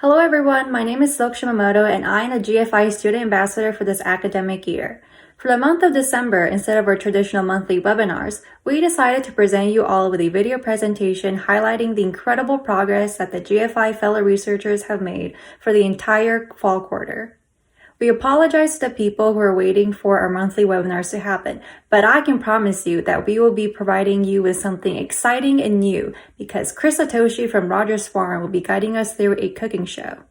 Hello everyone, my name is Silk Shimamoto and I am the GFI Student Ambassador for this academic year. For the month of December, instead of our traditional monthly webinars, we decided to present you all with a video presentation highlighting the incredible progress that the GFI fellow researchers have made for the entire fall quarter. We apologize to the people who are waiting for our monthly webinars to happen, but I can promise you that we will be providing you with something exciting and new because Chris Otoshi from Rogers Farm will be guiding us through a cooking show.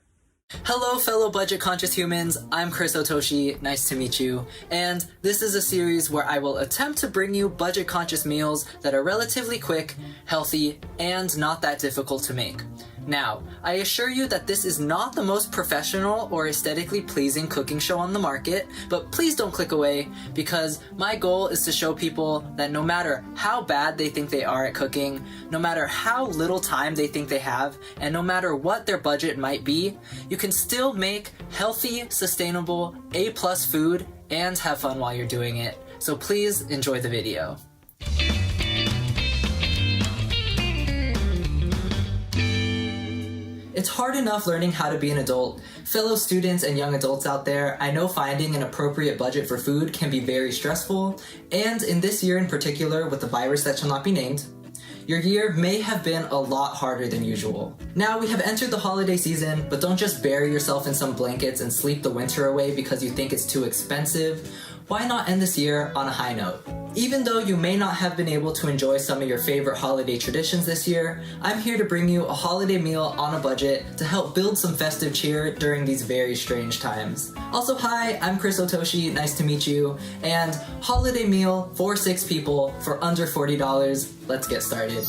Hello fellow budget-conscious humans, I'm Chris Otoshi, nice to meet you, and this is a series where I will attempt to bring you budget-conscious meals that are relatively quick, healthy, and not that difficult to make. Now, I assure you that this is not the most professional or aesthetically pleasing cooking show on the market, but please don't click away because my goal is to show people that no matter how bad they think they are at cooking, no matter how little time they think they have, and no matter what their budget might be, you can still make healthy, sustainable, A+ food and have fun while you're doing it. So please enjoy the video. It's hard enough learning how to be an adult. Fellow students and young adults out there, I know finding an appropriate budget for food can be very stressful, and in this year in particular with the virus that shall not be named, your year may have been a lot harder than usual. Now we have entered the holiday season, but don't just bury yourself in some blankets and sleep the winter away because you think it's too expensive. Why not end this year on a high note? Even though you may not have been able to enjoy some of your favorite holiday traditions this year, I'm here to bring you a holiday meal on a budget to help build some festive cheer during these very strange times. Also, hi, I'm Chris Otoshi, nice to meet you, and holiday meal for 6 people for under $40. Let's get started.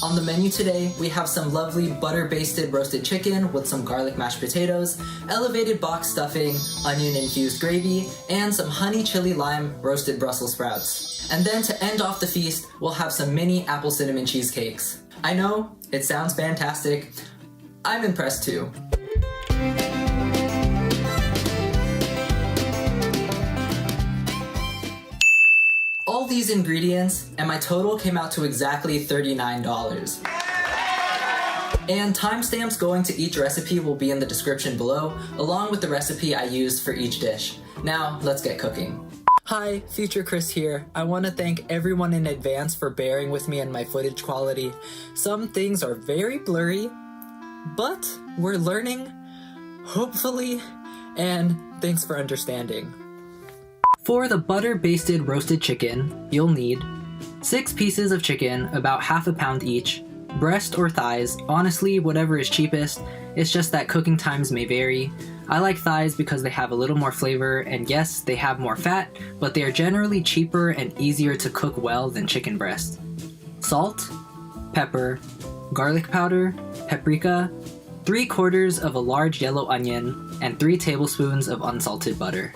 On the menu today, we have some lovely butter-basted roasted chicken with some garlic mashed potatoes, elevated box stuffing, onion-infused gravy, and some honey chili lime roasted Brussels sprouts. And then to end off the feast, we'll have some mini apple cinnamon cheesecakes. I know, it sounds fantastic. I'm impressed too. All these ingredients, and my total came out to exactly $39. And timestamps going to each recipe will be in the description below, along with the recipe I used for each dish. Now, let's get cooking. Hi, Future Chris here. I want to thank everyone in advance for bearing with me and my footage quality. Some things are very blurry, but we're learning, hopefully, and thanks for understanding. For the butter-basted roasted chicken, you'll need 6 pieces of chicken, about half a pound each, breast or thighs, honestly whatever is cheapest, it's just that cooking times may vary. I like thighs because they have a little more flavor, and yes, they have more fat, but they are generally cheaper and easier to cook well than chicken breast. Salt, pepper, garlic powder, paprika, 3/4 of a large yellow onion, and 3 tablespoons of unsalted butter.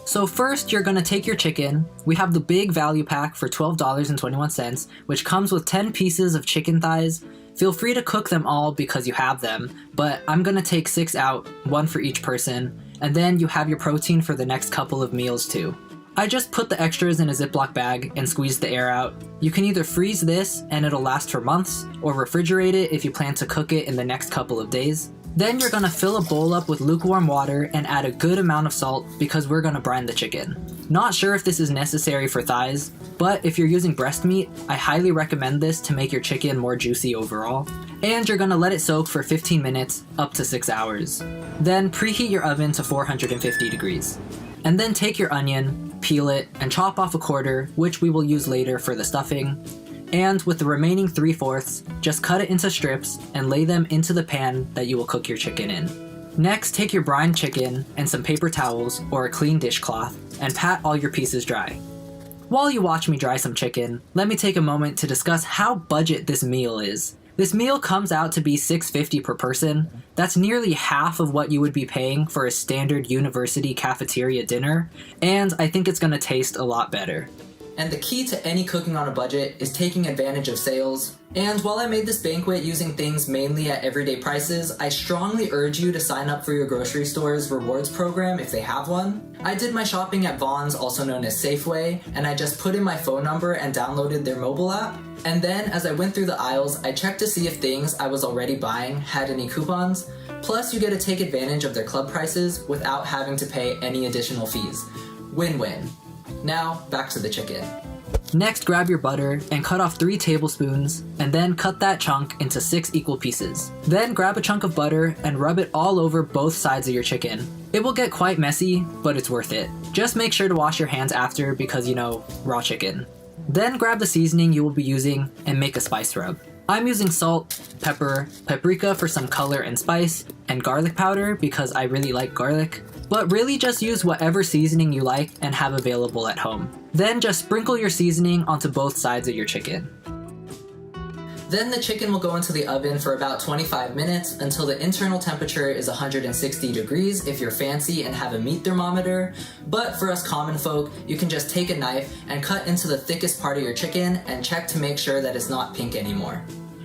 So first, you're gonna take your chicken. We have the big value pack for $12.21, which comes with 10 pieces of chicken thighs. Feel free to cook them all because you have them, but I'm gonna take 6 out, 1 for each person, and then you have your protein for the next couple of meals too. I just put the extras in a Ziploc bag and squeezed the air out. You can either freeze this and it'll last for months, or refrigerate it if you plan to cook it in the next couple of days. Then you're gonna fill a bowl up with lukewarm water and add a good amount of salt because we're gonna brine the chicken. Not sure if this is necessary for thighs, but if you're using breast meat, I highly recommend this to make your chicken more juicy overall. And you're gonna let it soak for 15 minutes, up to 6 hours. Then preheat your oven to 450 degrees. And then take your onion, peel it, and chop off a quarter, which we will use later for the stuffing. And with the remaining 3/4, just cut it into strips and lay them into the pan that you will cook your chicken in. Next, take your brined chicken and some paper towels or a clean dishcloth and pat all your pieces dry. While you watch me dry some chicken, let me take a moment to discuss how budget this meal is. This meal comes out to be $6.50 per person. That's nearly half of what you would be paying for a standard university cafeteria dinner, and I think it's gonna taste a lot better. And the key to any cooking on a budget is taking advantage of sales. And while I made this banquet using things mainly at everyday prices, I strongly urge you to sign up for your grocery store's rewards program if they have one. I did my shopping at Vons, also known as Safeway, and I just put in my phone number and downloaded their mobile app. And then as I went through the aisles, I checked to see if things I was already buying had any coupons, Plus, you get to take advantage of their club prices without having to pay any additional fees. Win-win. Now, back to the chicken. Next, grab your butter and cut off 3 tablespoons, and then cut that chunk into 6 equal pieces. Then grab a chunk of butter and rub it all over both sides of your chicken. It will get quite messy, but it's worth it. Just make sure to wash your hands after because, raw chicken. Then grab the seasoning you will be using and make a spice rub. I'm using salt, pepper, paprika for some color and spice, and garlic powder because I really like garlic. But really just use whatever seasoning you like and have available at home. Then just sprinkle your seasoning onto both sides of your chicken. Then the chicken will go into the oven for about 25 minutes until the internal temperature is 160 degrees if you're fancy and have a meat thermometer. But for us common folk, you can just take a knife and cut into the thickest part of your chicken and check to make sure that it's not pink anymore.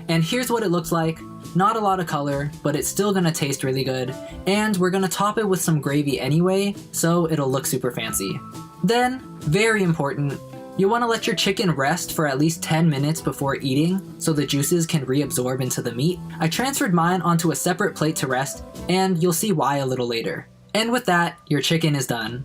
And here's what it looks like. Not a lot of color, but it's still gonna taste really good. And we're gonna top it with some gravy anyway, so it'll look super fancy. Then, very important, you wanna let your chicken rest for at least 10 minutes before eating so the juices can reabsorb into the meat. I transferred mine onto a separate plate to rest, and you'll see why a little later. And with that, your chicken is done.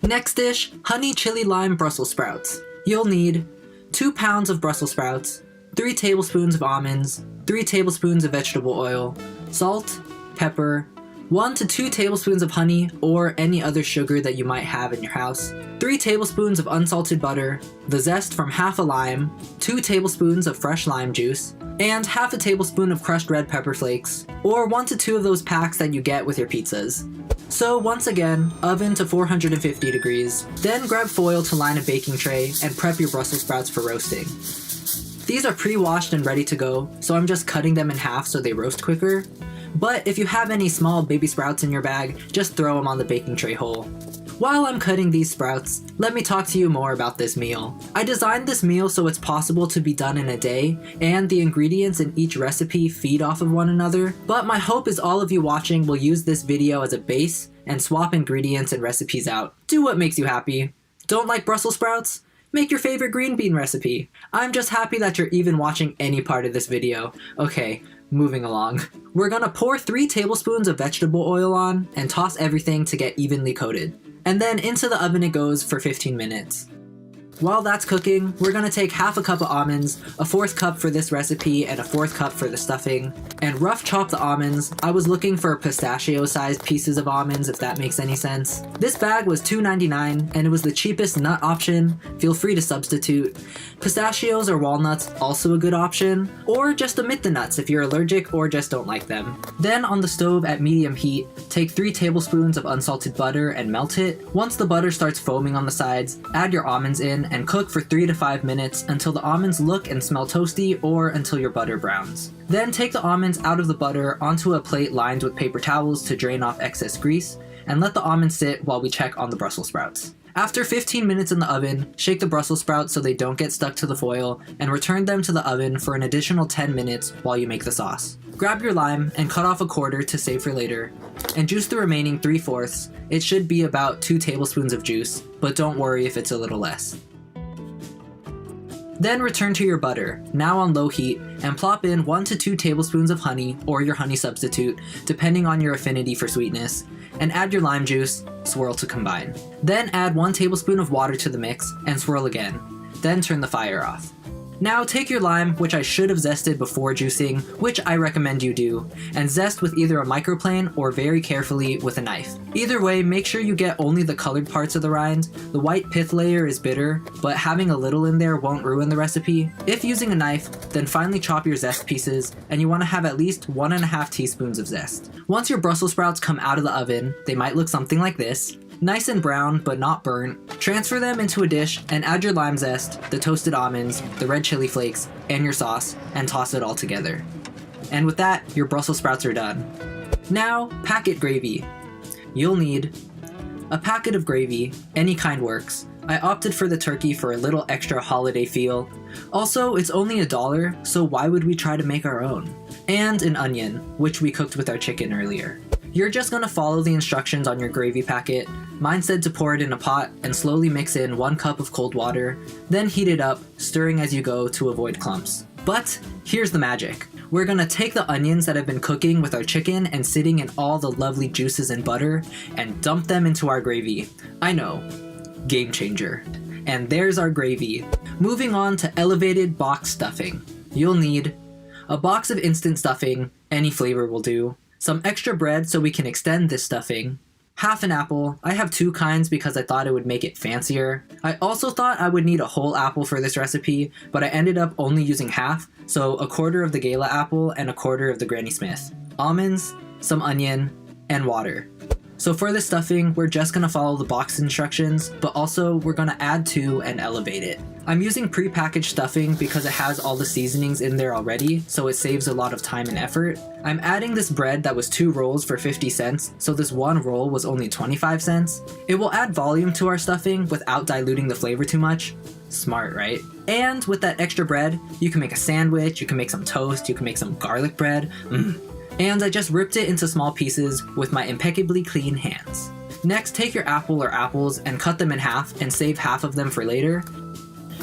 Next dish, honey chili lime Brussels sprouts. You'll need 2 pounds of Brussels sprouts, 3 tablespoons of almonds, 3 tablespoons of vegetable oil, salt, pepper, 1 to 2 tablespoons of honey or any other sugar that you might have in your house, 3 tablespoons of unsalted butter, the zest from half a lime, 2 tablespoons of fresh lime juice, and half a tablespoon of crushed red pepper flakes, or 1 to 2 of those packs that you get with your pizzas. So once again, oven to 450 degrees, then grab foil to line a baking tray and prep your Brussels sprouts for roasting. These are pre-washed and ready to go, so I'm just cutting them in half so they roast quicker. But if you have any small baby sprouts in your bag, just throw them on the baking tray hole. While I'm cutting these sprouts, let me talk to you more about this meal. I designed this meal so it's possible to be done in a day, and the ingredients in each recipe feed off of one another, but my hope is all of you watching will use this video as a base and swap ingredients and recipes out. Do what makes you happy. Don't like Brussels sprouts? Make your favorite green bean recipe. I'm just happy that you're even watching any part of this video. Okay, moving along. We're gonna pour 3 tablespoons of vegetable oil on and toss everything to get evenly coated. And then into the oven it goes for 15 minutes. While that's cooking, we're gonna take half a cup of almonds, a 1/4 cup for this recipe and a 1/4 cup for the stuffing, and rough chop the almonds. I was looking for pistachio-sized pieces of almonds, if that makes any sense. This bag was $2.99, and it was the cheapest nut option. Feel free to substitute. Pistachios or walnuts, also a good option, or just omit the nuts if you're allergic or just don't like them. Then on the stove at medium heat, take 3 tablespoons of unsalted butter and melt it. Once the butter starts foaming on the sides, add your almonds in and cook for 3 to 5 minutes until the almonds look and smell toasty or until your butter browns. Then take the almonds out of the butter onto a plate lined with paper towels to drain off excess grease, and let the almonds sit while we check on the Brussels sprouts. After 15 minutes in the oven, shake the Brussels sprouts so they don't get stuck to the foil, and return them to the oven for an additional 10 minutes while you make the sauce. Grab your lime and cut off a 1/4 to save for later, and juice the remaining 3/4. It should be about 2 tablespoons of juice, but don't worry if it's a little less. Then return to your butter, now on low heat, and plop in 1 to 2 tablespoons of honey or your honey substitute, depending on your affinity for sweetness, and add your lime juice, swirl to combine. Then add 1 tablespoon of water to the mix and swirl again. Then turn the fire off. Now take your lime, which I should have zested before juicing, which I recommend you do, and zest with either a microplane or very carefully with a knife. Either way, make sure you get only the colored parts of the rind. The white pith layer is bitter, but having a little in there won't ruin the recipe. If using a knife, then finely chop your zest pieces, and you want to have at least 1.5 teaspoons of zest. Once your Brussels sprouts come out of the oven, they might look something like this. Nice and brown, but not burnt. Transfer them into a dish and add your lime zest, the toasted almonds, the red chili flakes, and your sauce, and toss it all together. And with that, your Brussels sprouts are done. Now, packet gravy. You'll need a packet of gravy, any kind works. I opted for the turkey for a little extra holiday feel. Also, it's only $1, so why would we try to make our own? And an onion, which we cooked with our chicken earlier. You're just gonna follow the instructions on your gravy packet. Mine said to pour it in a pot and slowly mix in 1 cup of cold water, then heat it up, stirring as you go to avoid clumps. But here's the magic. we're gonna take the onions that have been cooking with our chicken and sitting in all the lovely juices and butter and dump them into our gravy. I know, game changer. And there's our gravy. Moving on to elevated box stuffing. You'll need a box of instant stuffing, any flavor will do, some extra bread so we can extend this stuffing, half an apple. I have 2 kinds because I thought it would make it fancier. I also thought I would need a whole apple for this recipe, but I ended up only using half, so a quarter of the Gala apple and a quarter of the Granny Smith. Almonds, some onion, and water. So for the stuffing, we're just gonna follow the box instructions, but also we're gonna add to and elevate it. I'm using pre-packaged stuffing because it has all the seasonings in there already, so it saves a lot of time and effort. I'm adding this bread that was 2 rolls for 50 cents, so this 1 roll was only 25 cents. It will add volume to our stuffing without diluting the flavor too much. Smart, right? And with that extra bread, you can make a sandwich, you can make some toast, you can make some garlic bread. And I just ripped it into small pieces with my impeccably clean hands. Next, take your apple or apples and cut them in half and save half of them for later.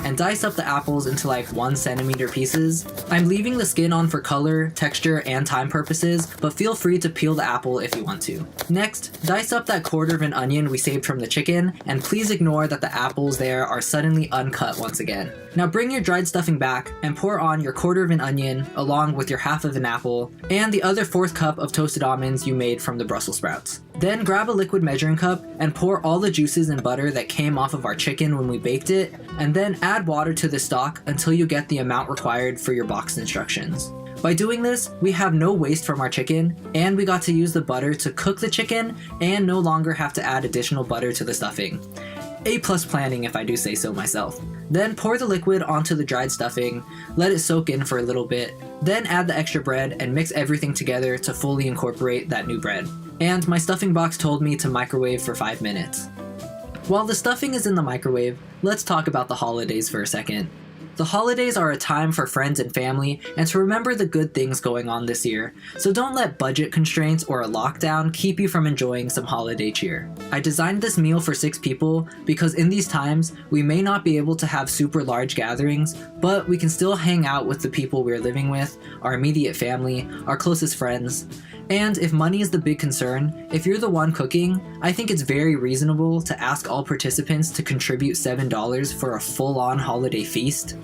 And dice up the apples into like 1 centimeter pieces. I'm leaving the skin on for color, texture, and time purposes, but feel free to peel the apple if you want to. Next, dice up that quarter of an onion we saved from the chicken, and please ignore that the apples there are suddenly uncut once again. Now bring your dried stuffing back and pour on your quarter of an onion along with your half of an apple and the other 1/4 cup of toasted almonds you made from the Brussels sprouts. Then grab a liquid measuring cup and pour all the juices and butter that came off of our chicken when we baked it, and then add water to the stock until you get the amount required for your box instructions. By doing this, we have no waste from our chicken, and we got to use the butter to cook the chicken and no longer have to add additional butter to the stuffing. A+ planning if I do say so myself. Then pour the liquid onto the dried stuffing, let it soak in for a little bit, then add the extra bread and mix everything together to fully incorporate that new bread. And my stuffing box told me to microwave for 5 minutes. While the stuffing is in the microwave, let's talk about the holidays for a second. The holidays are a time for friends and family and to remember the good things going on this year, so don't let budget constraints or a lockdown keep you from enjoying some holiday cheer. I designed this meal for 6 people because in these times, we may not be able to have super large gatherings, but we can still hang out with the people we're living with, our immediate family, our closest friends. And if money is the big concern, if you're the one cooking, I think it's very reasonable to ask all participants to contribute $7 for a full-on holiday feast.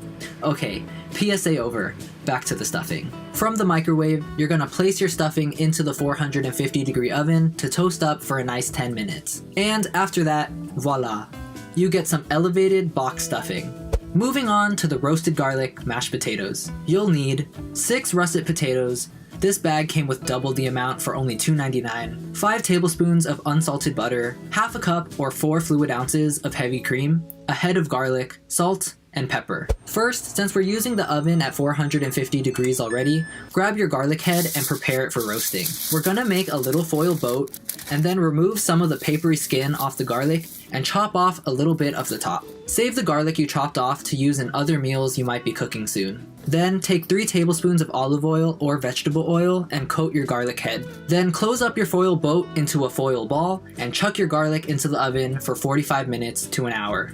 Okay, PSA over. Back to the stuffing. From the microwave, you're gonna place your stuffing into the 450-degree oven to toast up for a nice 10 minutes. And after that, voila, you get some elevated box stuffing. Moving on to the roasted garlic mashed potatoes. You'll need 6 russet potatoes. This bag came with double the amount for only $2.99, 5 tablespoons of unsalted butter, half a cup or 4 fluid ounces of heavy cream, a head of garlic, salt, and pepper. First, since we're using the oven at 450 degrees already, grab your garlic head and prepare it for roasting. We're gonna make a little foil boat, and then remove some of the papery skin off the garlic and chop off a little bit of the top. Save the garlic you chopped off to use in other meals you might be cooking soon. Then take 3 tablespoons of olive oil or vegetable oil and coat your garlic head. Then close up your foil boat into a foil ball and chuck your garlic into the oven for 45 minutes to an hour.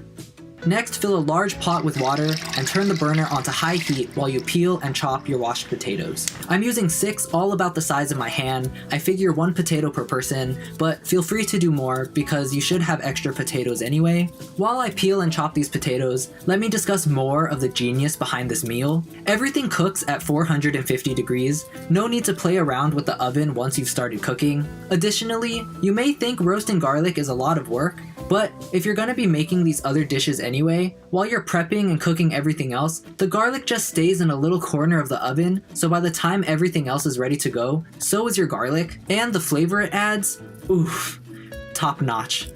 Next, fill a large pot with water and turn the burner onto high heat while you peel and chop your washed potatoes. I'm using 6 all about the size of my hand. I figure 1 potato per person, but feel free to do more because you should have extra potatoes anyway. While I peel and chop these potatoes, let me discuss more of the genius behind this meal. Everything cooks at 450 degrees. No need to play around with the oven once you've started cooking. Additionally, you may think roasting garlic is a lot of work, but if you're gonna be making these other dishes anyway, while you're prepping and cooking everything else, the garlic just stays in a little corner of the oven, so by the time everything else is ready to go, so is your garlic, and the flavor it adds, oof, top notch.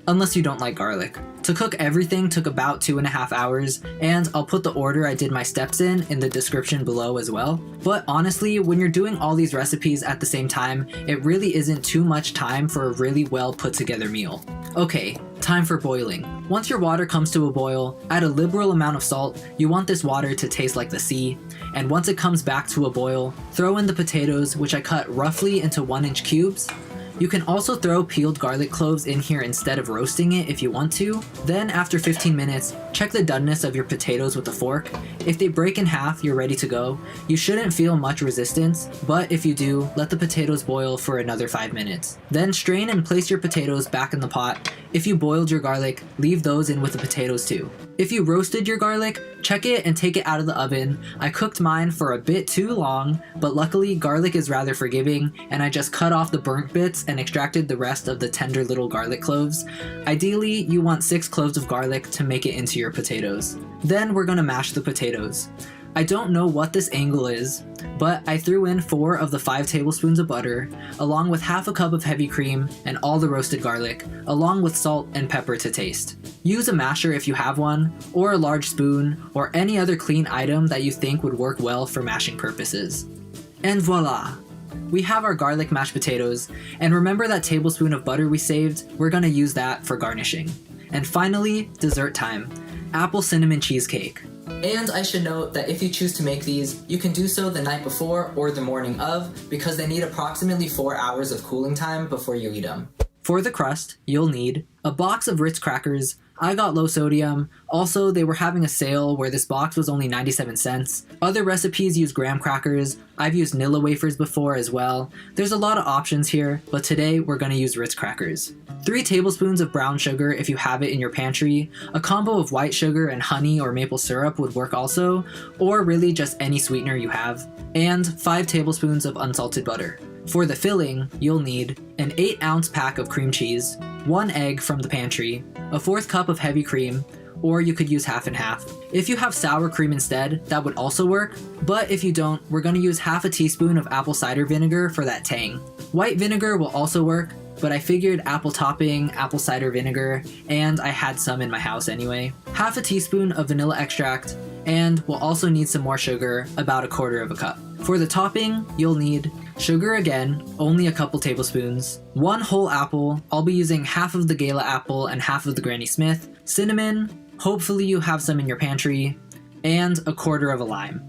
Unless you don't like garlic. To cook everything took about 2.5 hours, and I'll put the order I did my steps in the description below as well. But honestly, when you're doing all these recipes at the same time, it really isn't too much time for a really well put together meal. Okay, time for boiling. Once your water comes to a boil, add a liberal amount of salt. You want this water to taste like the sea. And once it comes back to a boil, throw in the potatoes, which I cut roughly into 1-inch cubes. You can also throw peeled garlic cloves in here instead of roasting it if you want to. Then after 15 minutes, check the doneness of your potatoes with a fork. If they break in half, you're ready to go. You shouldn't feel much resistance, but if you do, let the potatoes boil for another 5 minutes. Then strain and place your potatoes back in the pot. If you boiled your garlic, leave those in with the potatoes too. If you roasted your garlic, check it and take it out of the oven. I cooked mine for a bit too long, but luckily garlic is rather forgiving, and I just cut off the burnt bits and extracted the rest of the tender little garlic cloves. Ideally, you want 6 cloves of garlic to make it into your potatoes. Then we're gonna mash the potatoes. I don't know what this angle is, but I threw in 4 of the 5 tablespoons of butter, along with half a cup of heavy cream and all the roasted garlic, along with salt and pepper to taste. Use a masher if you have one, or a large spoon, or any other clean item that you think would work well for mashing purposes. And voila! We have our garlic mashed potatoes, and remember that tablespoon of butter we saved? We're gonna use that for garnishing. And finally, dessert time. Apple cinnamon cheesecake. And I should note that if you choose to make these, you can do so the night before or the morning of, because they need approximately 4 hours of cooling time before you eat them. For the crust, you'll need a box of Ritz crackers. I got low sodium. Also, they were having a sale where this box was only 97 cents. Other recipes use graham crackers. I've used Nilla wafers before as well. There's a lot of options here, but today we're gonna use Ritz crackers. 3 tablespoons of brown sugar if you have it in your pantry. A combo of white sugar and honey or maple syrup would work also, or really just any sweetener you have. And 5 tablespoons of unsalted butter. For the filling, you'll need an 8-ounce pack of cream cheese, 1 egg from the pantry, a 1/4 cup of heavy cream, or you could use half and half. If you have sour cream instead, that would also work, but if you don't, we're going to use half a teaspoon of apple cider vinegar for that tang. White vinegar will also work, but I figured apple topping, apple cider vinegar, and I had some in my house anyway. Half a teaspoon of vanilla extract, and we'll also need some more sugar, about 1/4 cup. For the topping, you'll need sugar again, only a couple tablespoons, 1 whole apple, I'll be using half of the Gala apple and half of the Granny Smith, cinnamon, hopefully you have some in your pantry, and 1/4 lime.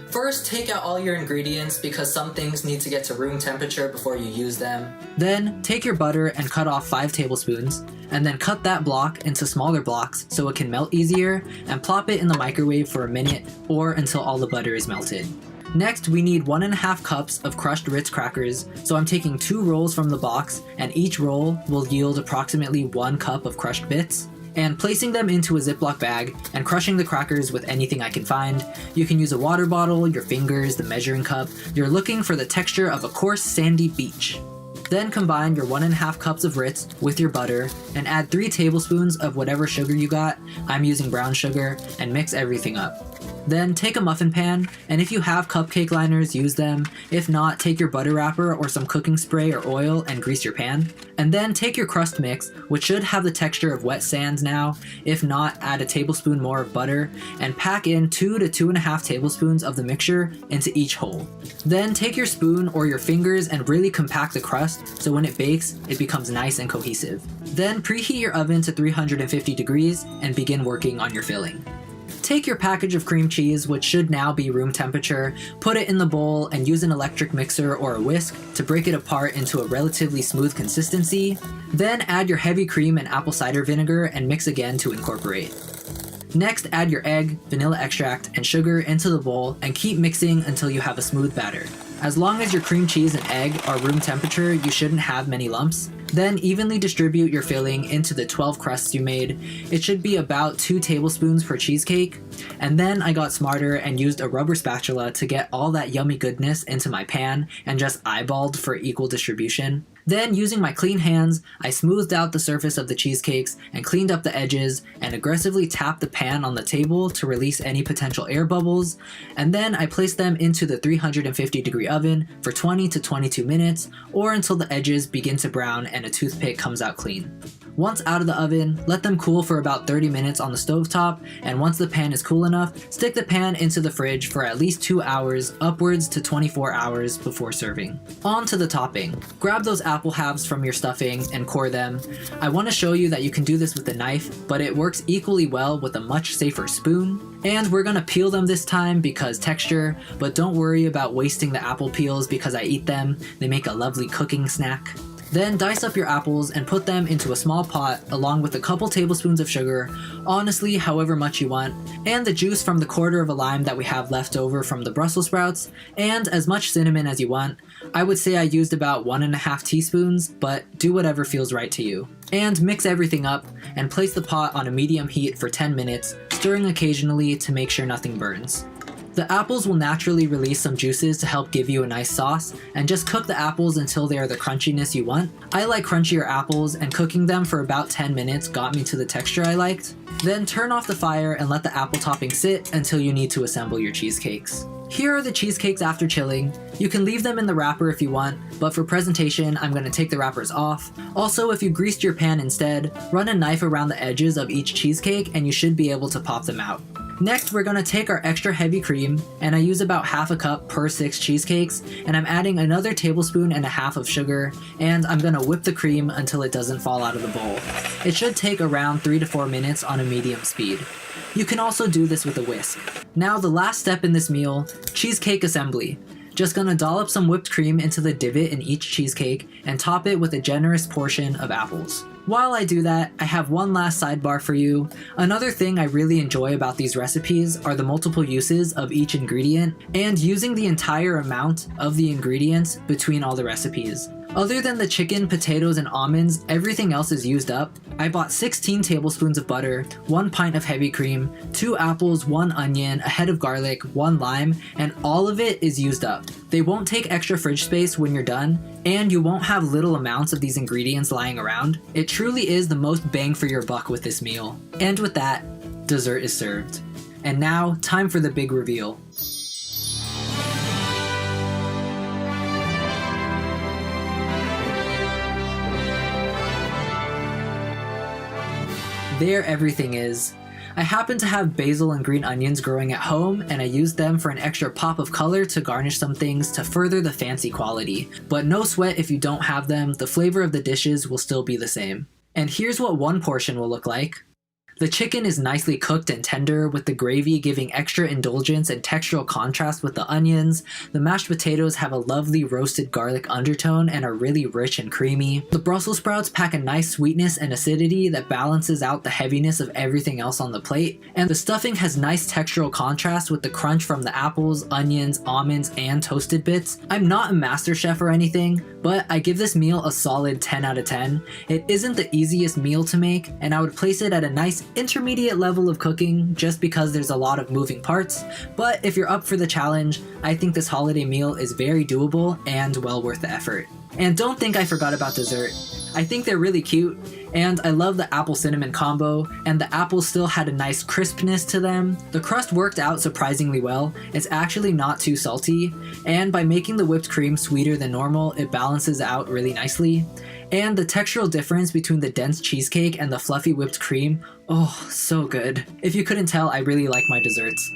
First, take out all your ingredients because some things need to get to room temperature before you use them. Then, take your butter and cut off 5 tablespoons, and then cut that block into smaller blocks so it can melt easier, and plop it in the microwave for a minute or until all the butter is melted. Next, we need 1½ cups of crushed Ritz crackers, so I'm taking 2 rolls from the box, and each roll will yield approximately 1 cup of crushed bits, and placing them into a Ziploc bag and crushing the crackers with anything I can find. You can use a water bottle, your fingers, the measuring cup. You're looking for the texture of a coarse sandy beach. Then combine your 1½ cups of Ritz with your butter and add 3 tablespoons of whatever sugar you got. I'm using brown sugar, and mix everything up. Then take a muffin pan, and if you have cupcake liners, use them. If not, take your butter wrapper or some cooking spray or oil and grease your pan. And then take your crust mix, which should have the texture of wet sand now. If not, add a tablespoon more of butter, and pack in 2 to 2½ tablespoons of the mixture into each hole. Then take your spoon or your fingers and really compact the crust so when it bakes, it becomes nice and cohesive. Then preheat your oven to 350 degrees and begin working on your filling. Take your package of cream cheese, which should now be room temperature, put it in the bowl, and use an electric mixer or a whisk to break it apart into a relatively smooth consistency. Then add your heavy cream and apple cider vinegar and mix again to incorporate. Next, add your egg, vanilla extract, and sugar into the bowl and keep mixing until you have a smooth batter. As long as your cream cheese and egg are room temperature, you shouldn't have many lumps. Then evenly distribute your filling into the 12 crusts you made. It should be about 2 tablespoons per cheesecake. And then I got smarter and used a rubber spatula to get all that yummy goodness into my pan and just eyeballed for equal distribution. Then, using my clean hands, I smoothed out the surface of the cheesecakes and cleaned up the edges and aggressively tapped the pan on the table to release any potential air bubbles. And then I placed them into the 350-degree oven for 20 to 22 minutes, or until the edges begin to brown and a toothpick comes out clean. Once out of the oven, let them cool for about 30 minutes on the stovetop, and once the pan is cool enough, stick the pan into the fridge for at least 2 hours, upwards to 24 hours before serving. On to the topping. Grab those apple halves from your stuffing and core them. I want to show you that you can do this with a knife, but it works equally well with a much safer spoon. And we're gonna peel them this time because texture, but don't worry about wasting the apple peels because I eat them. They make a lovely cooking snack. Then dice up your apples and put them into a small pot along with a couple tablespoons of sugar, honestly however much you want, and the juice from the quarter of a lime that we have left over from the Brussels sprouts, and as much cinnamon as you want. I would say I used about 1.5 teaspoons, but do whatever feels right to you. And mix everything up and place the pot on a medium heat for 10 minutes, stirring occasionally to make sure nothing burns. The apples will naturally release some juices to help give you a nice sauce, and just cook the apples until they are the crunchiness you want. I like crunchier apples, and cooking them for about 10 minutes got me to the texture I liked. Then turn off the fire and let the apple topping sit until you need to assemble your cheesecakes. Here are the cheesecakes after chilling. You can leave them in the wrapper if you want, but for presentation, I'm going to take the wrappers off. Also, if you greased your pan instead, run a knife around the edges of each cheesecake and you should be able to pop them out. Next, we're going to take our extra heavy cream, and I use about half a cup per 6 cheesecakes, and I'm adding another tablespoon and a half of sugar, and I'm going to whip the cream until it doesn't fall out of the bowl. It should take around 3 to 4 minutes on a medium speed. You can also do this with a whisk. Now the last step in this meal, cheesecake assembly. Just gonna dollop some whipped cream into the divot in each cheesecake and top it with a generous portion of apples. While I do that, I have one last sidebar for you. Another thing I really enjoy about these recipes are the multiple uses of each ingredient and using the entire amount of the ingredients between all the recipes. Other than the chicken, potatoes, and almonds, everything else is used up. I bought 16 tablespoons of butter, 1 pint of heavy cream, 2 apples, 1 onion, a head of garlic, 1 lime, and all of it is used up. They won't take extra fridge space when you're done, and you won't have little amounts of these ingredients lying around. It truly is the most bang for your buck with this meal. And with that, dessert is served. And now, time for the big reveal. There everything is. I happen to have basil and green onions growing at home, and I used them for an extra pop of color to garnish some things to further the fancy quality. But no sweat if you don't have them, the flavor of the dishes will still be the same. And here's what one portion will look like. The chicken is nicely cooked and tender, with the gravy giving extra indulgence and textural contrast with the onions. The mashed potatoes have a lovely roasted garlic undertone and are really rich and creamy. The Brussels sprouts pack a nice sweetness and acidity that balances out the heaviness of everything else on the plate. And the stuffing has nice textural contrast with the crunch from the apples, onions, almonds, and toasted bits. I'm not a master chef or anything, but I give this meal a solid 10 out of 10. It isn't the easiest meal to make, and I would place it at a nice intermediate level of cooking just because there's a lot of moving parts, but if you're up for the challenge, I think this holiday meal is very doable and well worth the effort. And don't think I forgot about dessert. I think they're really cute, and I love the apple cinnamon combo, and the apples still had a nice crispness to them. The crust worked out surprisingly well. It's actually not too salty, and by making the whipped cream sweeter than normal, it balances out really nicely. And the textural difference between the dense cheesecake and the fluffy whipped cream, oh, so good. If you couldn't tell, I really like my desserts.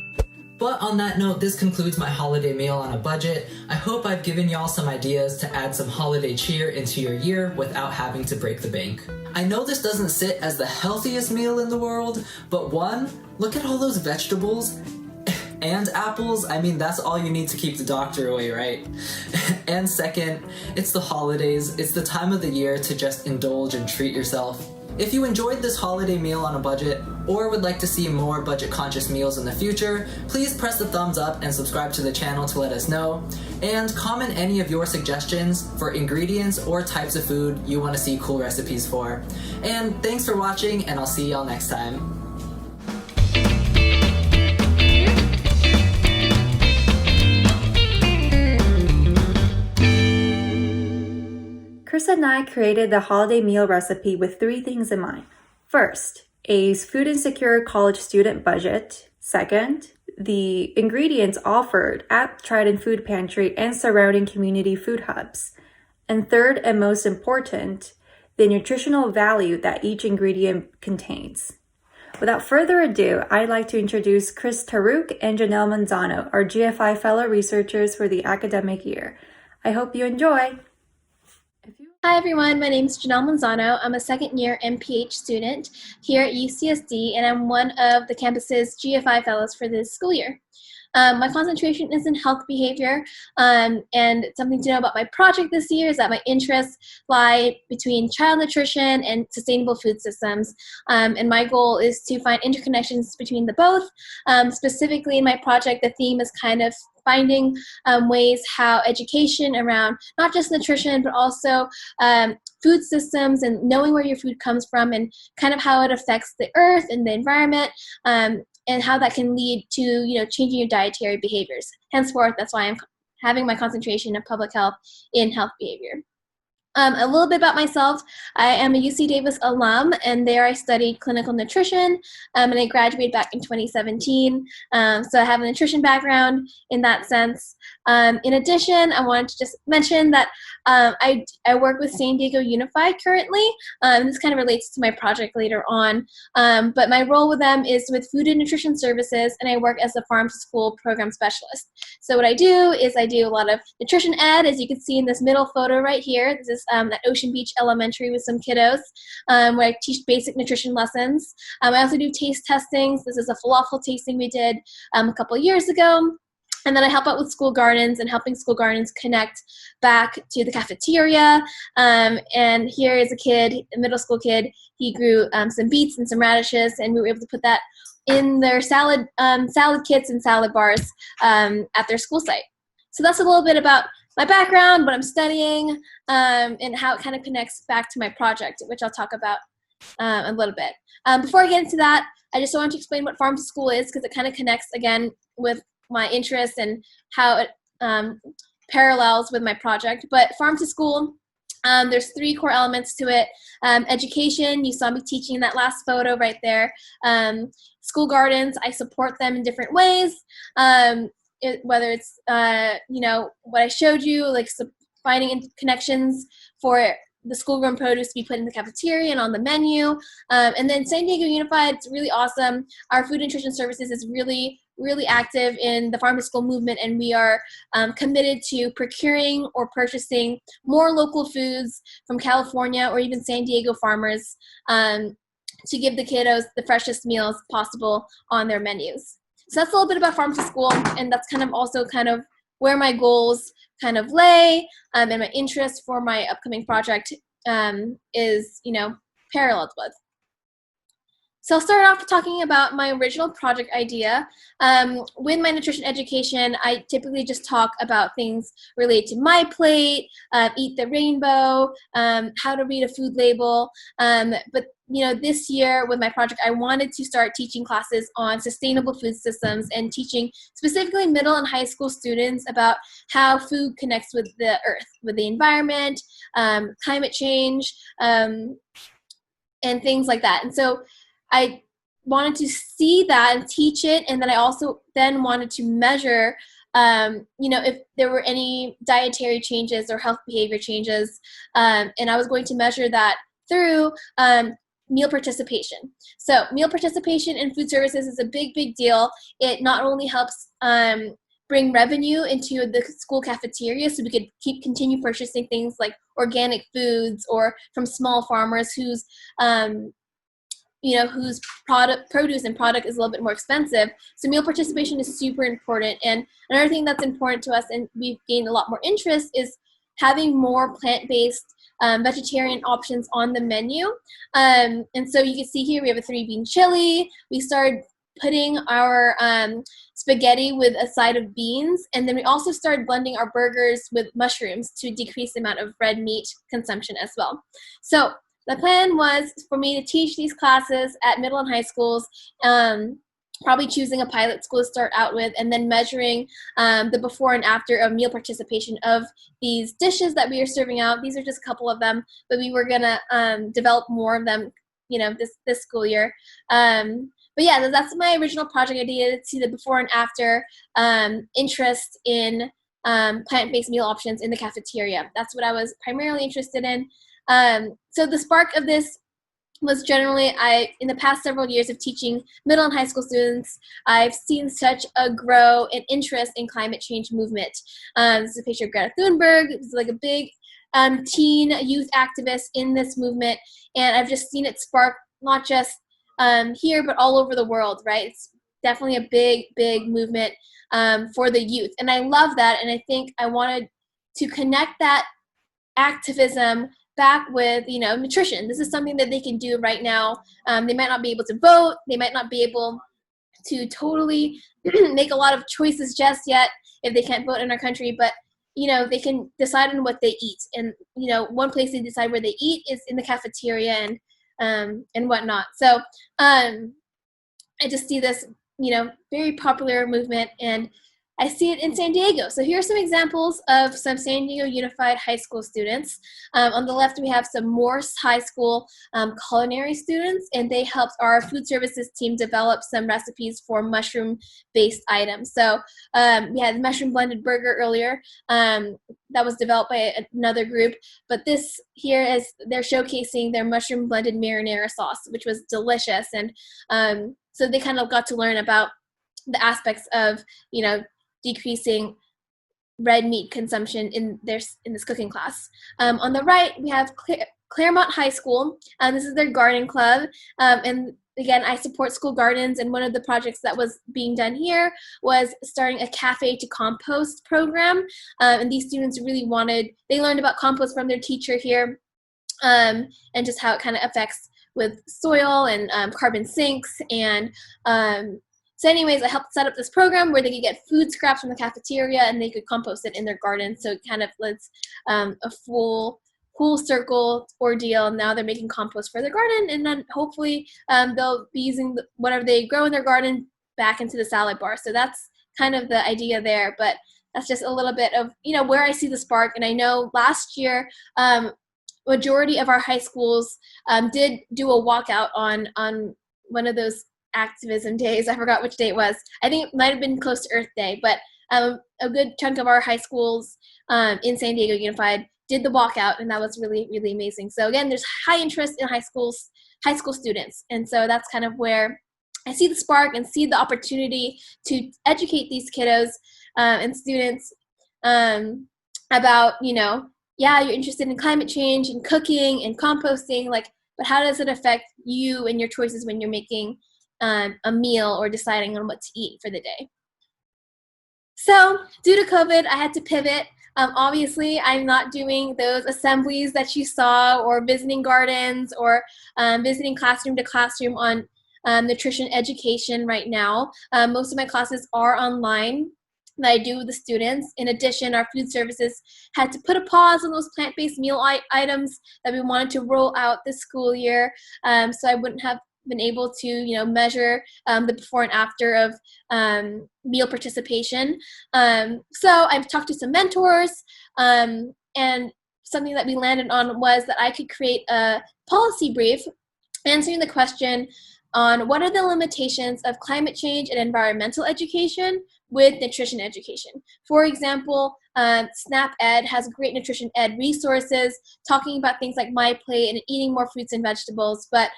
But on that note, this concludes my holiday meal on a budget. I hope I've given y'all some ideas to add some holiday cheer into your year without having to break the bank. I know this doesn't sit as the healthiest meal in the world, but one, look at all those vegetables and apples. I mean, that's all you need to keep the doctor away, right? And second, it's the holidays. It's the time of the year to just indulge and treat yourself. If you enjoyed this holiday meal on a budget, or would like to see more budget-conscious meals in the future, please press the thumbs up and subscribe to the channel to let us know. And comment any of your suggestions for ingredients or types of food you want to see cool recipes for. And thanks for watching, and I'll see y'all next time. Chris and I created the holiday meal recipe with 3 things in mind. First, a food insecure college student budget. Second, the ingredients offered at Trident Food Pantry and surrounding community food hubs. And third, and most important, the nutritional value that each ingredient contains. Without further ado, I'd like to introduce Chris Taruc and Janelle Manzano, our GFI fellow researchers for the academic year. I hope you enjoy. Hi everyone, my name is Janelle Manzano. I'm a second year MPH student here at UCSD, and I'm one of the campus's GFI fellows for this school year. My concentration is in health behavior, and something to know about my project this year is that my interests lie between child nutrition and sustainable food systems, and my goal is to find interconnections between the both. Specifically in my project, the theme is kind of finding ways how education around not just nutrition, but also food systems and knowing where your food comes from and kind of how it affects the earth and the environment, and how that can lead to, changing your dietary behaviors. Henceforth, that's why I'm having my concentration of public health in health behavior. A little bit about myself. I am a UC Davis alum, and there I studied clinical nutrition, and I graduated back in 2017. So I have a nutrition background in that sense. In addition, I wanted to just mention that I work with San Diego Unified currently. This kind of relates to my project later on. But my role with them is with food and nutrition services, and I work as a farm to school program specialist. So what I do is I do a lot of nutrition ed, as you can see in this middle photo right here. This is at Ocean Beach Elementary with some kiddos, where I teach basic nutrition lessons. I also do taste testings. This is a falafel tasting we did a couple years ago. And then I help out with school gardens and helping school gardens connect back to the cafeteria. And here is a kid, a middle school kid. He grew some beets and some radishes, and we were able to put that in their salad kits and salad bars at their school site. So that's a little bit about my background, what I'm studying, and how it kind of connects back to my project, which I'll talk about a little bit. Before I get into that, I just wanted to explain what Farm to School is, because it kind of connects again with my interests and how it parallels with my project. But Farm to School, there's 3 core elements to it. Education, you saw me teaching in that last photo right there. School gardens, I support them in different ways. Whether it's, what I showed you, like finding connections for the school-grown produce to be put in the cafeteria and on the menu. And then San Diego Unified, it's really awesome. Our food nutrition services is really, really active in the farm to school movement, and we are committed to procuring or purchasing more local foods from California or even San Diego farmers to give the kiddos the freshest meals possible on their menus. So that's a little bit about Farm to School, and that's kind of also kind of where my goals kind of lay, and my interest for my upcoming project is, paralleled with. So I'll start off talking about my original project idea. With my nutrition education, I typically just talk about things related to my plate, eat the rainbow, how to read a food label. But this year with my project, I wanted to start teaching classes on sustainable food systems and teaching specifically middle and high school students about how food connects with the earth, with the environment, climate change, and things like that. And so I wanted to see that and teach it, and then I also then wanted to measure, if there were any dietary changes or health behavior changes, and I was going to measure that through meal participation. So meal participation in food services is a big, big deal. It not only helps bring revenue into the school cafeteria, so we could continue purchasing things like organic foods or from small farmers whose produce and product is a little bit more expensive. So meal participation is super important. And another thing that's important to us, and we've gained a lot more interest, is having more plant-based vegetarian options on the menu. And so you can see here we have a 3-bean chili. We started putting our spaghetti with a side of beans, and then we also started blending our burgers with mushrooms to decrease the amount of red meat consumption as well. So the plan was for me to teach these classes at middle and high schools, probably choosing a pilot school to start out with, and then measuring the before and after of meal participation of these dishes that we are serving out. These are just a couple of them, but we were gonna develop more of them, this school year. But yeah, that's my original project idea, to see the before and after interest in plant-based meal options in the cafeteria. That's what I was primarily interested in. So the spark of this was generally, in the past several years of teaching middle and high school students, I've seen such a grow in interest in climate change movement. This is a picture of Greta Thunberg. It's like a big teen youth activist in this movement, and I've just seen it spark not just here, but all over the world, right? definitely a big movement for the youth. And I love that. And I think I wanted to connect that activism back with, nutrition. This is something that they can do right now. They might not be able to vote. They might not be able to totally make a lot of choices just yet if they can't vote in our country, but they can decide on what they eat. And one place they decide where they eat is in the cafeteria and whatnot. So I just see this very popular movement, and I see it in San Diego. So here are some examples of some San Diego Unified High School students. On the left, we have some Morse High School culinary students, and they helped our food services team develop some recipes for mushroom-based items. So we had the mushroom blended burger earlier that was developed by another group, but this here is they're showcasing their mushroom blended marinara sauce, which was delicious. And so they kind of got to learn about the aspects of, decreasing red meat consumption in this cooking class. On the right, we have Claremont High School. This is their garden club. And again, I support school gardens, and one of the projects that was being done here was starting a cafe to compost program. And these students really they learned about compost from their teacher here, and just how it kind of affects with soil and carbon sinks. And so anyways, I helped set up this program where they could get food scraps from the cafeteria and they could compost it in their garden. So it kind of was a full circle ordeal. Now they're making compost for their garden, and then hopefully they'll be using whatever they grow in their garden back into the salad bar. So that's kind of the idea there, but that's just a little bit of, where I see the spark. And I know last year, majority of our high schools did do a walkout on one of those activism days. I forgot which day it was. I think it might have been close to Earth Day, but a good chunk of our high schools in San Diego Unified did the walkout, and that was really, really amazing. So again, there's high interest in high school students, and so that's kind of where I see the spark and see the opportunity to educate these kiddos and students about, you're interested in climate change and cooking and composting, but how does it affect you and your choices when you're making a meal or deciding on what to eat for the day? So due to COVID, I had to pivot. Obviously, I'm not doing those assemblies that you saw, or visiting gardens, or visiting classroom to classroom on nutrition education right now. Most of my classes are online that I do with the students. In addition, our food services had to put a pause on those plant-based meal items that we wanted to roll out this school year, so I wouldn't have been able to, measure the before and after of meal participation. So I've talked to some mentors, and something that we landed on was that I could create a policy brief answering the question on what are the limitations of climate change and environmental education with nutrition education. For example, SNAP Ed has great nutrition ed resources talking about things like My Plate and eating more fruits and vegetables, but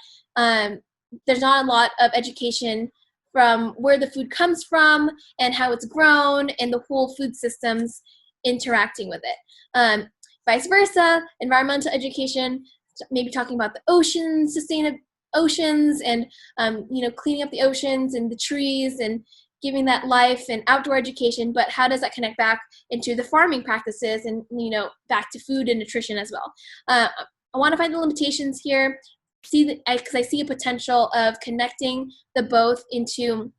there's not a lot of education from where the food comes from and how it's grown and the whole food systems interacting with it. Vice versa, environmental education, maybe talking about the oceans, sustainable oceans, and cleaning up the oceans and the trees and giving that life, and outdoor education, but how does that connect back into the farming practices and back to food and nutrition as well. I want to find the limitations here, because I see a potential of connecting the both into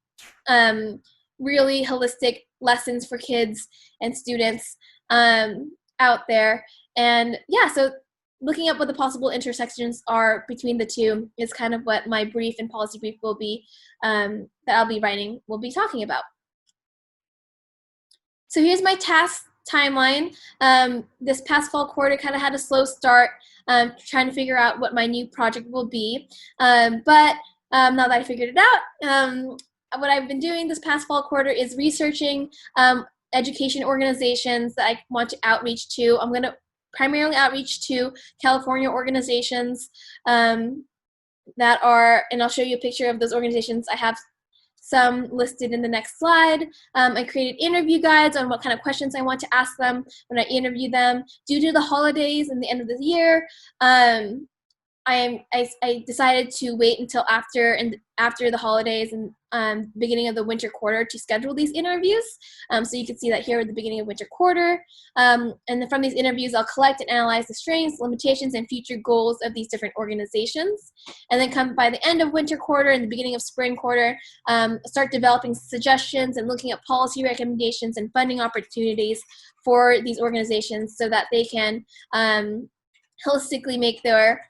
really holistic lessons for kids and students out there. And yeah, so looking at what the possible intersections are between the two is kind of what my brief and policy brief will be, that I'll be writing, will be talking about. So here's my task timeline. This past fall quarter kind of had a slow start, trying to figure out what my new project will be. But now that I figured it out, what I've been doing this past fall quarter is researching education organizations that I want to outreach to. I'm going to primarily outreach to California organizations that are, and I'll show you a picture of those organizations. I have some listed in the next slide. I created interview guides on what kind of questions I want to ask them when I interview them. Due to the holidays and the end of the year, I decided to wait until after the holidays and beginning of the winter quarter to schedule these interviews. So you can see that here at the beginning of winter quarter. And then from these interviews, I'll collect and analyze the strengths, limitations, and future goals of these different organizations. And then come by the end of winter quarter and the beginning of spring quarter, start developing suggestions and looking at policy recommendations and funding opportunities for these organizations so that they can holistically make their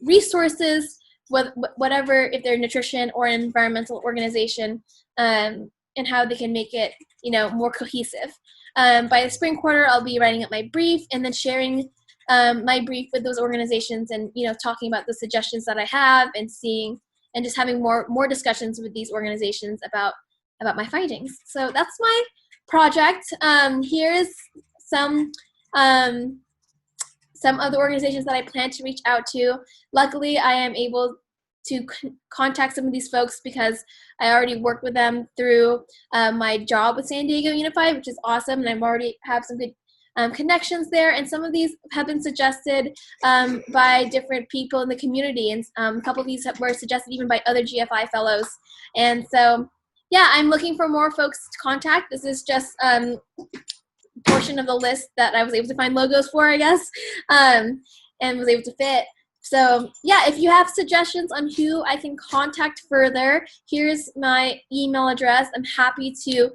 resources, whatever, if they're nutrition or an environmental organization, and how they can make it, more cohesive. By the spring quarter, I'll be writing up my brief and then sharing my brief with those organizations and, talking about the suggestions that I have and seeing and just having more discussions with these organizations about my findings. So that's my project. Here's some of the organizations that I plan to reach out to. Luckily, I am able to contact some of these folks because I already worked with them through my job with San Diego Unified, which is awesome, and I already have some good connections there. And some of these have been suggested by different people in the community, and a couple of these were suggested even by other GFI fellows. And so, yeah, I'm looking for more folks to contact. This is just portion of the list that I was able to find logos for, I guess, and was able to fit. So yeah, if you have suggestions on who I can contact further, here's my email address. I'm happy to,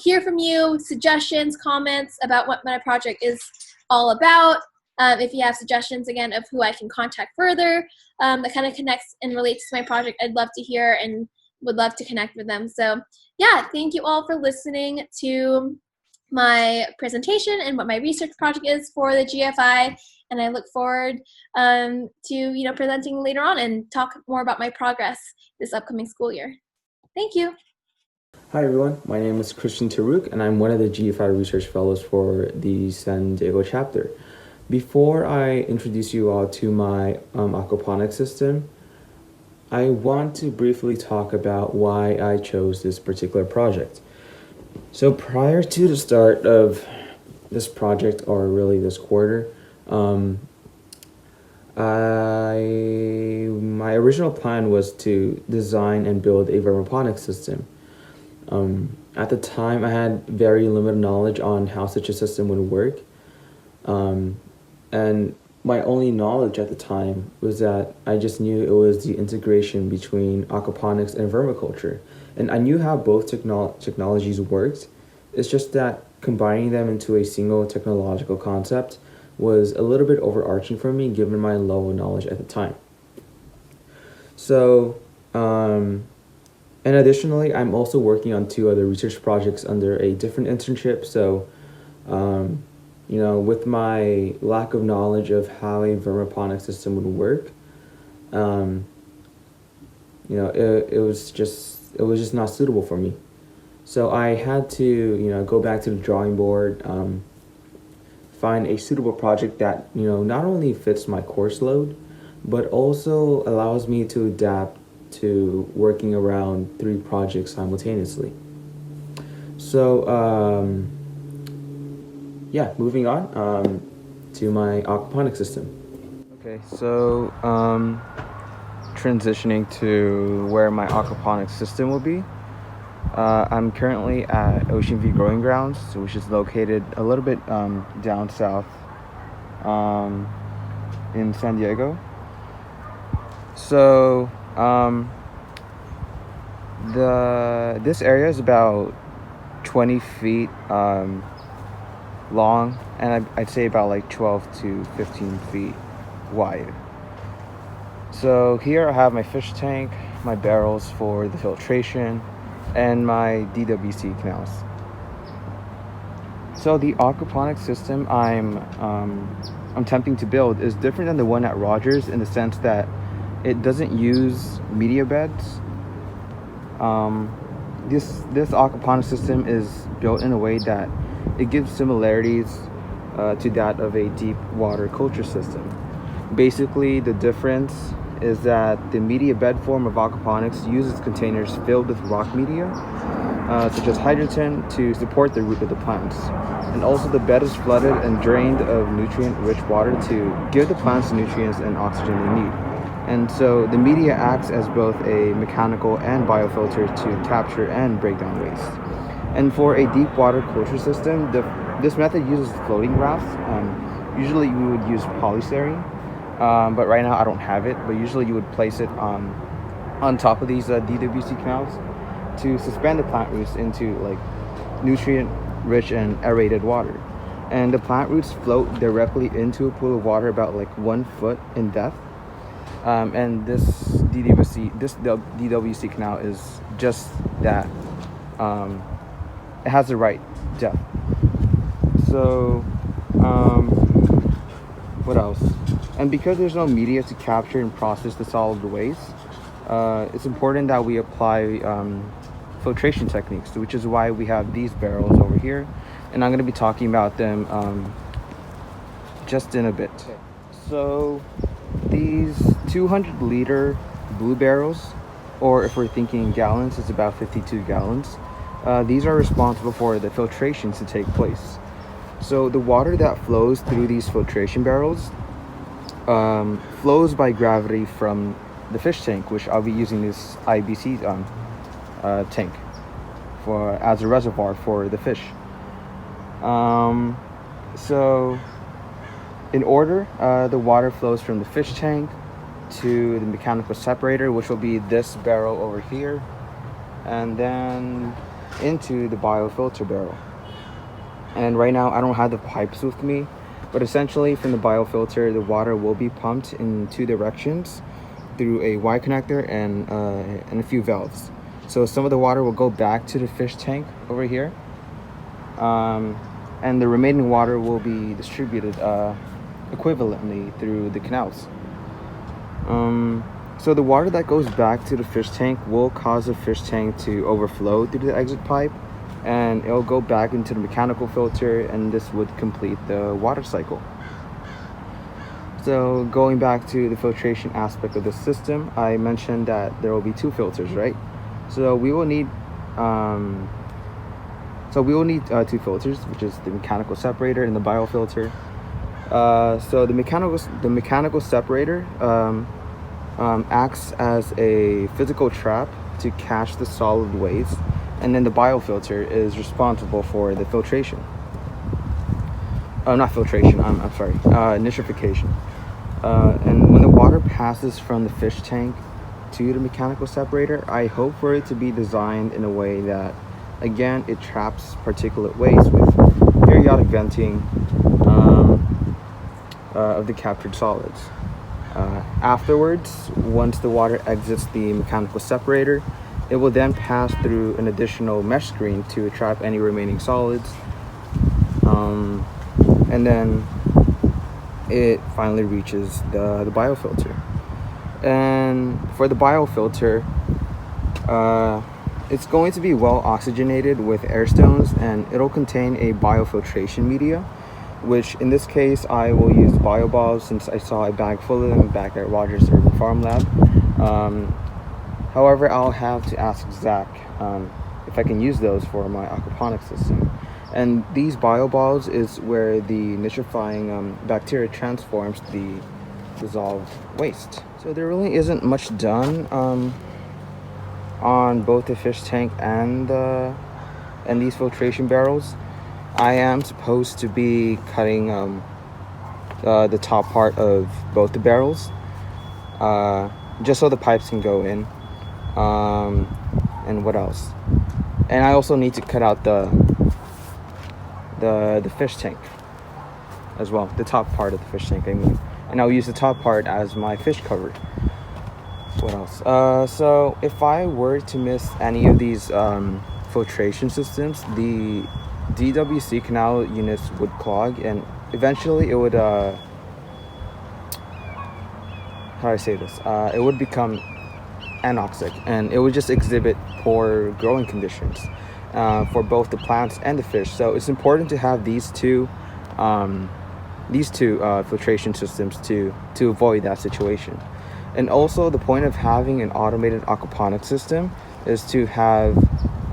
hear from you, suggestions, comments about what my project is all about. If you have suggestions, again, of who I can contact further, that kind of connects and relates to my project, I'd love to hear and would love to connect with them. So yeah, thank you all for listening to my presentation and what my research project is for the GFI, and I look forward to presenting later on and talk more about my progress this upcoming school year. Thank you. Hi everyone, my name is Christian Taruc and I'm one of the GFI Research Fellows for the San Diego chapter. Before I introduce you all to my aquaponics system, I want to briefly talk about why I chose this particular project. So prior to the start of this project, or really this quarter, my original plan was to design and build a vermiponics system. At the time, I had very limited knowledge on how such a system would work, and my only knowledge at the time was that I just knew it was the integration between aquaponics and vermiculture. And I knew how both technologies worked. It's just that combining them into a single technological concept was a little bit overarching for me given my low knowledge at the time. So, and additionally, I'm also working on 2 other research projects under a different internship. So, with my lack of knowledge of how a vermiponic system would work, it was just not suitable for me. So I had to, go back to the drawing board, find a suitable project that, not only fits my course load, but also allows me to adapt to working around 3 projects simultaneously. So, moving on to my aquaponics system. Okay, so transitioning to where my aquaponics system will be. I'm currently at Ocean View Growing Grounds, which is located a little bit down south in San Diego. So this area is about 20 feet long, and I'd say about like 12 to 15 feet wide. So here I have my fish tank, my barrels for the filtration, and my DWC canals. So the aquaponics system I'm attempting to build is different than the one at Rogers in the sense that it doesn't use media beds. This aquaponics system is built in a way that it gives similarities to that of a deep water culture system. Basically, the difference is that the media bed form of aquaponics uses containers filled with rock media, such as hydrogen, to support the root of the plants. And also the bed is flooded and drained of nutrient-rich water to give the plants the nutrients and oxygen they need. And so the media acts as both a mechanical and biofilter to capture and break down waste. And for a deep water culture system, this method uses floating rafts. Usually you would use polystyrene, but right now I don't have it. But usually you would place it on top of these DWC canals to suspend the plant roots into like nutrient-rich and aerated water. And the plant roots float directly into a pool of water about like 1 foot in depth. And the DWC canal is just that. It has the right depth. So, what else? And because there's no media to capture and process the solid waste, it's important that we apply filtration techniques, which is why we have these barrels over here. And I'm going to be talking about them just in a bit. So these 200-liter blue barrels, or if we're thinking in gallons, it's about 52 gallons. These are responsible for the filtration to take place. So the water that flows through these filtration barrels flows by gravity from the fish tank, which I'll be using this IBC tank as a reservoir for the fish. So in order, the water flows from the fish tank to the mechanical separator, which will be this barrel over here, and then into the biofilter barrel. And right now I don't have the pipes with me, but essentially from the biofilter the water will be pumped in 2 directions through a Y connector and a few valves. So some of the water will go back to the fish tank over here, and the remaining water will be distributed equivalently through the canals. So the water that goes back to the fish tank will cause the fish tank to overflow through the exit pipe, and it'll go back into the mechanical filter, and this would complete the water cycle. So going back to the filtration aspect of the system, I mentioned that there will be 2 filters, right? So we will need 2 filters, which is the mechanical separator and the biofilter. So the mechanical separator acts as a physical trap to catch the solid waste, and then the biofilter is responsible for the filtration. Not filtration, I'm sorry, nitrification. And when the water passes from the fish tank to the mechanical separator, I hope for it to be designed in a way that, again, it traps particulate waste with periodic venting of the captured solids. Afterwards, once the water exits the mechanical separator, it will then pass through an additional mesh screen to trap any remaining solids, and then it finally reaches the biofilter. And for the biofilter, it's going to be well oxygenated with air stones, and it'll contain a biofiltration media, which in this case I will use BioBalls since I saw a bag full of them back at Rogers Urban Farmlab. However, I'll have to ask Zach if I can use those for my aquaponics system. And these BioBalls is where the nitrifying bacteria transforms the dissolved waste. So there really isn't much done on both the fish tank and these filtration barrels. I am supposed to be cutting the top part of both the barrels, just so the pipes can go in. And what else? And I also need to cut out the fish tank as well, the top part of the fish tank, I mean. And I'll use the top part as my fish cover. What else? So if I were to miss any of these filtration systems, the DWC canal units would clog, and eventually it would how do I say this? It would become anoxic, and it would just exhibit poor growing conditions for both the plants and the fish. So it's important to have these two filtration systems to avoid that situation. And also, the point of having an automated aquaponics system is to have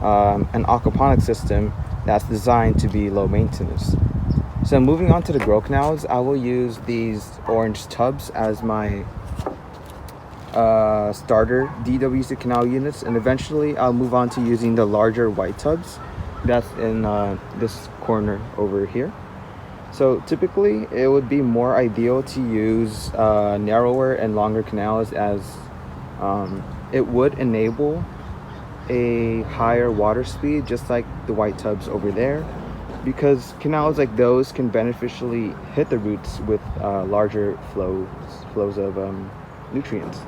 an aquaponics system that's designed to be low maintenance. So moving on to the grow canals, I will use these orange tubs as my starter DWC canal units, and eventually I'll move on to using the larger white tubs that's in this corner over here. So typically it would be more ideal to use narrower and longer canals, as it would enable a higher water speed, just like the white tubs over there, because canals like those can beneficially hit the roots with larger flows of nutrients.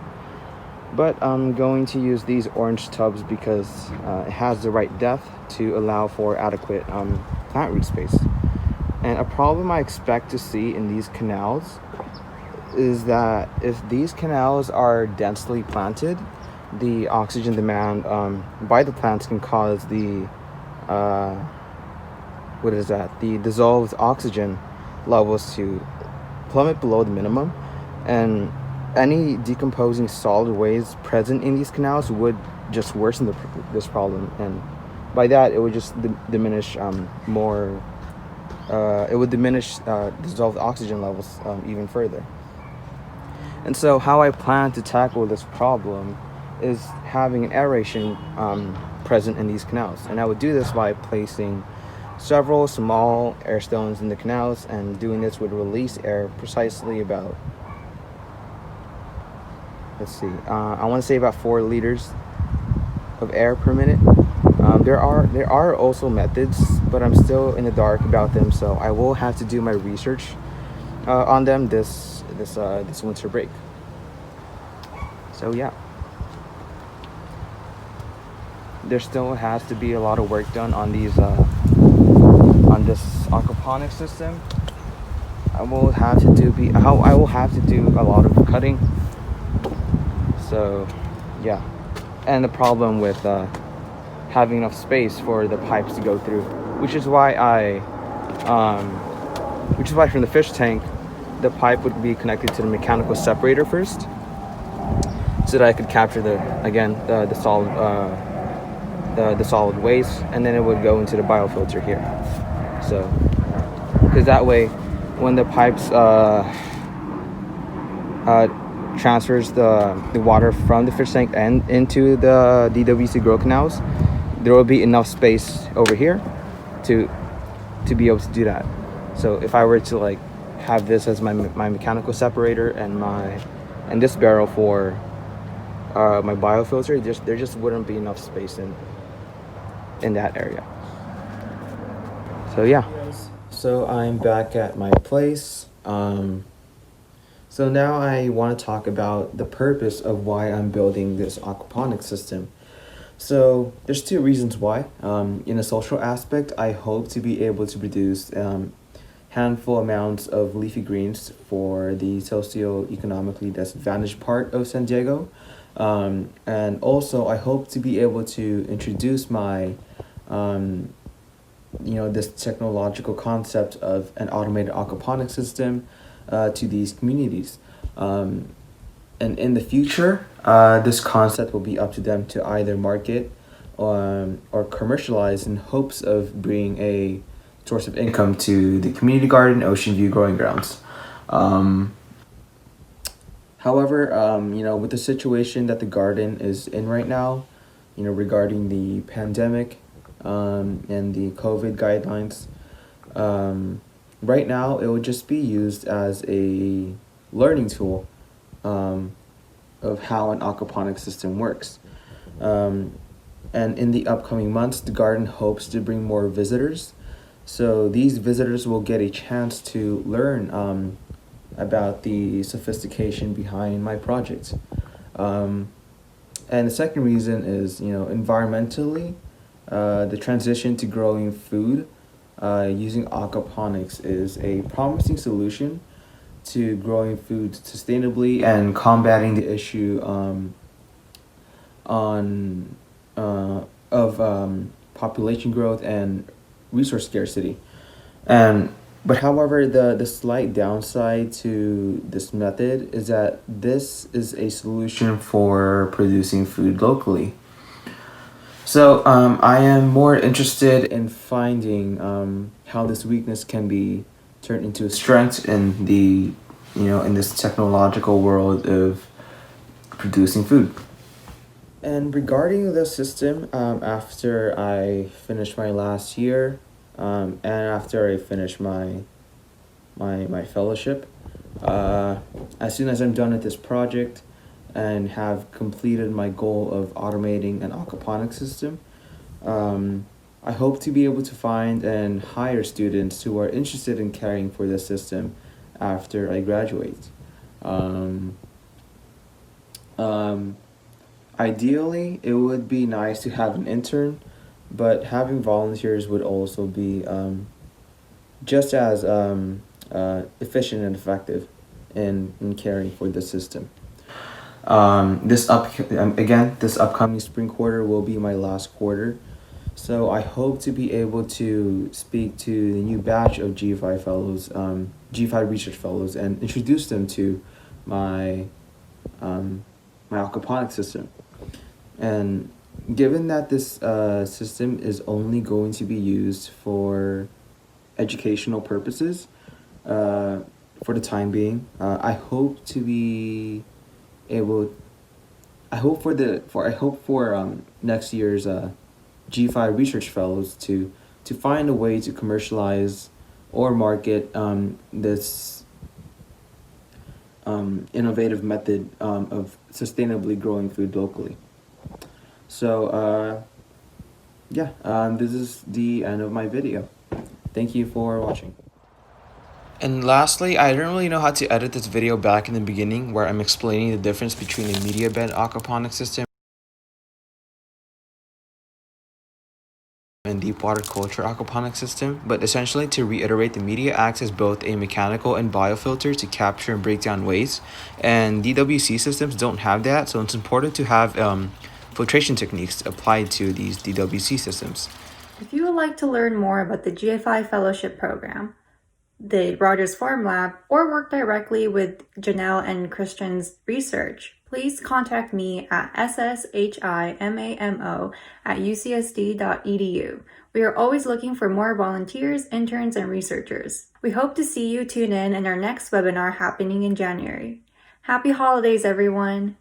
But I'm going to use these orange tubs because it has the right depth to allow for adequate plant root space. And a problem I expect to see in these canals is that if these canals are densely planted, the oxygen demand by the plants can cause the the dissolved oxygen levels to plummet below the minimum, and any decomposing solid waste present in these canals would just worsen this problem, and by that it would just diminish dissolved oxygen levels even further. And so how I plan to tackle this problem is having an aeration present in these canals, and I would do this by placing several small air stones in the canals, and doing this would release air precisely about, I want to say about 4 liters of air per minute. There are also methods, but I'm still in the dark about them, so I will have to do my research on them this winter break. So yeah, there still has to be a lot of work done on these on this aquaponics system. I will have to do a lot of cutting. So yeah, and the problem with having enough space for the pipes to go through, which is why from the fish tank the pipe would be connected to the mechanical separator first, so that I could capture the solid waste, and then it would go into the biofilter here. So because that way when the pipes transfers the water from the fish tank and into the DWC grow canals, there will be enough space over here to be able to do that. So if I were to like have this as my mechanical separator and this barrel for my biofilter, there just wouldn't be enough space in that area. So yeah. So I'm back at my place. So now I want to talk about the purpose of why I'm building this aquaponics system. So there's 2 reasons why. In a social aspect, I hope to be able to produce handful amounts of leafy greens for the socioeconomically disadvantaged part of San Diego. And also I hope to be able to introduce my this technological concept of an automated aquaponics system to these communities. And in the future, this concept will be up to them to either market or commercialize in hopes of bringing a source of income to the community garden, Ocean View growing grounds. However, with the situation that the garden is in right now, regarding the pandemic and the COVID guidelines, right now it would just be used as a learning tool of how an aquaponics system works. And in the upcoming months, the garden hopes to bring more visitors. So these visitors will get a chance to learn about the sophistication behind my project. And the second reason is, environmentally, the transition to growing food using aquaponics is a promising solution to growing food sustainably and combating the issue of population growth and resource scarcity. But however, the slight downside to this method is that this is a solution for producing food locally. So I am more interested in finding how this weakness can be turned into a strength in the in this technological world of producing food. And regarding the system, after I finished my last year, and after I finished my fellowship, as soon as I'm done with this project and have completed my goal of automating an aquaponics system, I hope to be able to find and hire students who are interested in caring for this system after I graduate. Ideally, it would be nice to have an intern, but having volunteers would also be just as efficient and effective in caring for the system. This upcoming spring quarter will be my last quarter, so I hope to be able to speak to the new batch of GFI fellows, GFI research fellows, and introduce them to my my aquaponics system. And given that this system is only going to be used for educational purposes for the time being, I hope to be able. I hope for next year's G5 research fellows to find a way to commercialize or market this innovative method of sustainably growing food locally. So this is the end of my video. Thank you for watching. And lastly, I didn't really know how to edit this video back in the beginning where I'm explaining the difference between a media bed aquaponics system and deep water culture aquaponics system, but essentially to reiterate, the media acts as both a mechanical and biofilter to capture and break down waste, and DWC systems don't have that, so it's important to have filtration techniques applied to these DWC systems. If you would like to learn more about the GFI Fellowship Program, the Rogers Farmlab, or work directly with Janelle and Christian's research, please contact me at sshimamo@ucsd.edu. We are always looking for more volunteers, interns, and researchers. We hope to see you tune in our next webinar happening in January. Happy holidays, everyone!